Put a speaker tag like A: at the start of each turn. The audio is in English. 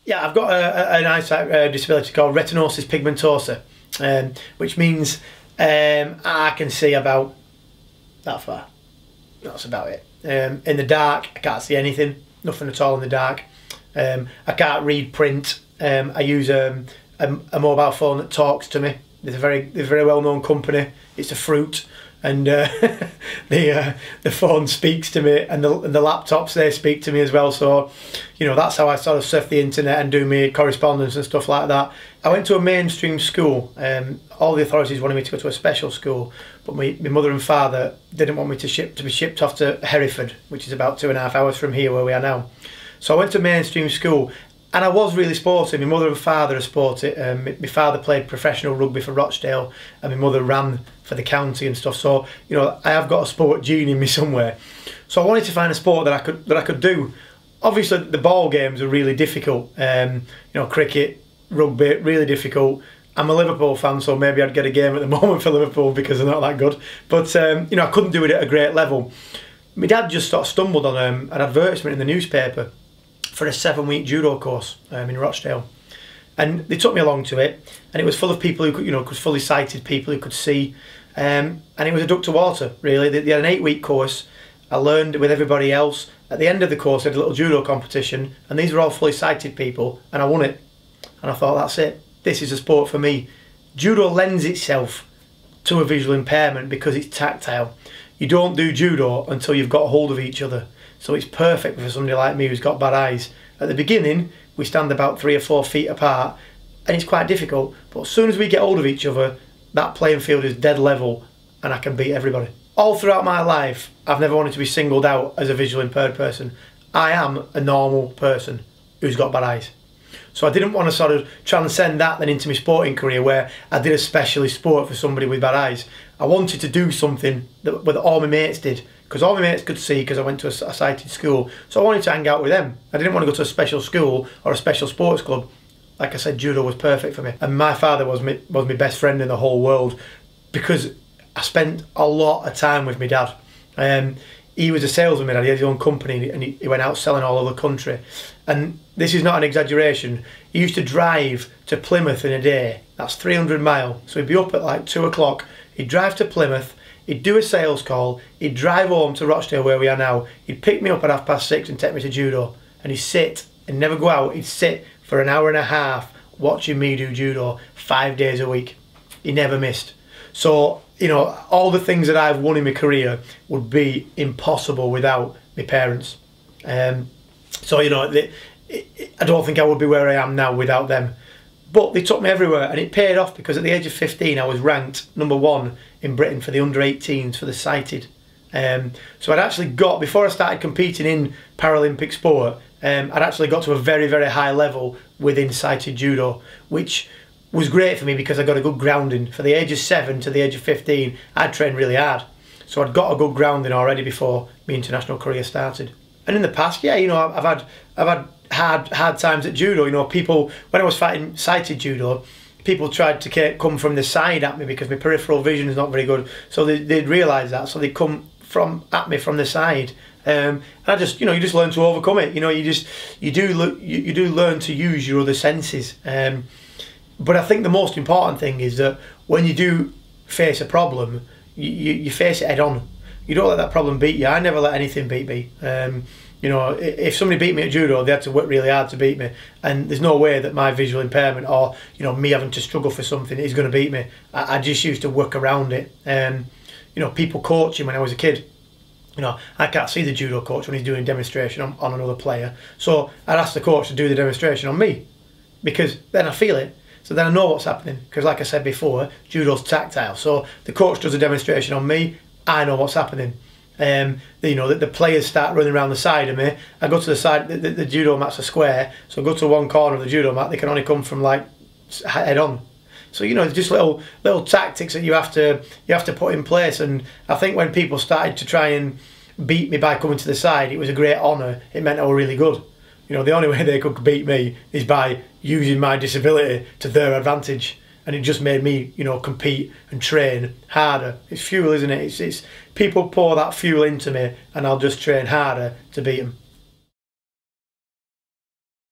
A: Yeah, I've got an eyesight disability called retinosis pigmentosa, which means I can see about that far. That's about it. In the dark, I can't see anything, nothing at all in the dark. I can't read print. I use a mobile phone that talks to me. There's a very well-known company. It's a Fruit, and the phone speaks to me, and the laptops, they speak to me as well. So, you know, that's how I sort of surf the internet and do my correspondence and stuff like that. I went to a mainstream school. All the authorities wanted me to go to a special school, but my mother and father didn't want me to be shipped off to Hereford, which is about 2.5 hours from here where we are now. So I went to mainstream school, and I was really sporty. My mother and father are sporty. My father played professional rugby for Rochdale, and my mother ran for the county and stuff. So, you know, I have got a sport gene in me somewhere. So I wanted to find a sport that I could do. Obviously, the ball games are really difficult. You know, cricket, rugby, really difficult. I'm a Liverpool fan, so maybe I'd get a game at the moment for Liverpool because they're not that good. But you know, I couldn't do it at a great level. My dad just sort of stumbled on an advertisement in the newspaper for a 7-week judo course in Rochdale, and they took me along to it, and it was full of people who could, you know, fully sighted people who could see, and it was a duck to water, really. They had an 8-week course. I learned with everybody else. At the end of the course, I had a little judo competition, and these were all fully sighted people, and I won it. And I thought, that's it. This is a sport for me. Judo lends itself to a visual impairment because it's tactile. You don't do judo until you've got a hold of each other. So it's perfect for somebody like me who's got bad eyes. At the beginning, we stand about 3 or 4 feet apart, and it's quite difficult. But as soon as we get hold of each other, that playing field is dead level, and I can beat everybody. All throughout my life, I've never wanted to be singled out as a visually impaired person. I am a normal person who's got bad eyes. So I didn't want to sort of transcend that then into my sporting career where I did a specialist sport for somebody with bad eyes. I wanted to do something that all my mates did, because all my mates could see because I went to a sighted school. So I wanted to hang out with them. I didn't want to go to a special school or a special sports club. Like I said, judo was perfect for me. And my father was my best friend in the whole world because I spent a lot of time with my dad. He was a salesman, he had his own company, and he went out selling all over the country. And this is not an exaggeration. He used to drive to Plymouth in a day. That's 300 miles. So he'd be up at like 2 o'clock. He'd drive to Plymouth. He'd do a sales call. He'd drive home to Rochdale, where we are now. He'd pick me up at 6:30 and take me to judo. And he'd sit and never go out. He'd sit for an hour and a half watching me do judo 5 days a week. He never missed. So, you know, all the things that I've won in my career would be impossible without my parents. So, you know, I don't think I would be where I am now without them. But they took me everywhere, and it paid off because at the age of 15 I was ranked #1 in Britain for the under-18s for the sighted. So I'd actually got, before I started competing in Paralympic sport, I'd actually got to a very, very high level within sighted judo, which was great for me because I got a good grounding. For the age of 7 to the age of 15, I'd trained really hard. So I'd got a good grounding already before my international career started. And in the past, yeah, you know, I've had hard times at judo. You know, people, when I was fighting sighted judo, people tried to come from the side at me because my peripheral vision is not very good. So they'd realise that, so they'd come at me from the side. And I just, you know, you just learn to overcome it. You know, you do learn to use your other senses. But I think the most important thing is that when you do face a problem, you face it head on. You don't let that problem beat you. I never let anything beat me. You know, if somebody beat me at judo, they had to work really hard to beat me. And there's no way that my visual impairment or, you know, me having to struggle for something is going to beat me. I just used to work around it. You know, people coaching when I was a kid. You know, I can't see the judo coach when he's doing a demonstration on another player. So I'd ask the coach to do the demonstration on me because then I feel it. So then I know what's happening, because like I said before, judo's tactile. So the coach does a demonstration on me, I know what's happening. You know, the players start running around the side of me. I go to the side, the judo mat's a square, so I go to one corner of the judo mat, they can only come from like head on. So, you know, just little tactics that you have to put in place. And I think when people started to try and beat me by coming to the side, it was a great honour. It meant I was really good. You know, the only way they could beat me is by using my disability to their advantage, and it just made me, you know, compete and train harder. It's fuel, isn't it? It's people pour that fuel into me, and I'll just train harder to beat them.